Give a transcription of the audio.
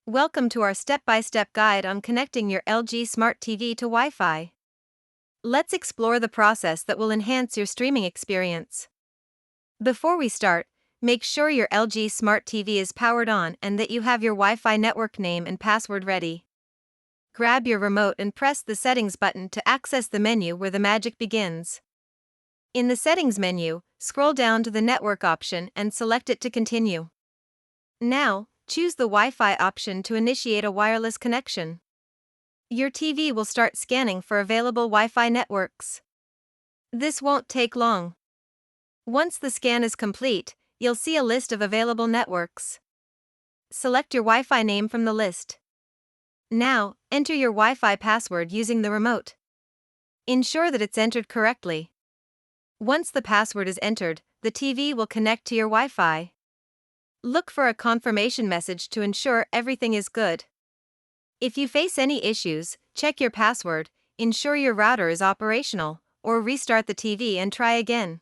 Welcome to our step-by-step guide on connecting your LG Smart TV to Wi-Fi. Let's explore the process that will enhance your streaming experience. Before we start, make sure your LG Smart TV is powered on and that you have your Wi-Fi network name and password ready. Grab your remote and press the Settings button to access the menu where the magic begins. In the Settings menu, scroll down to the Network option and select it to continue. Now, choose the Wi-Fi option to initiate a wireless connection. Your TV will start scanning for available Wi-Fi networks. This won't take long. Once the scan is complete, you'll see a list of available networks. Select your Wi-Fi name from the list. Now, enter your Wi-Fi password using the remote. Ensure that it's entered correctly. Once the password is entered, the TV will connect to your Wi-Fi. Look for a confirmation message to ensure everything is good. If you face any issues, check your password, ensure your router is operational, or restart the TV and try again.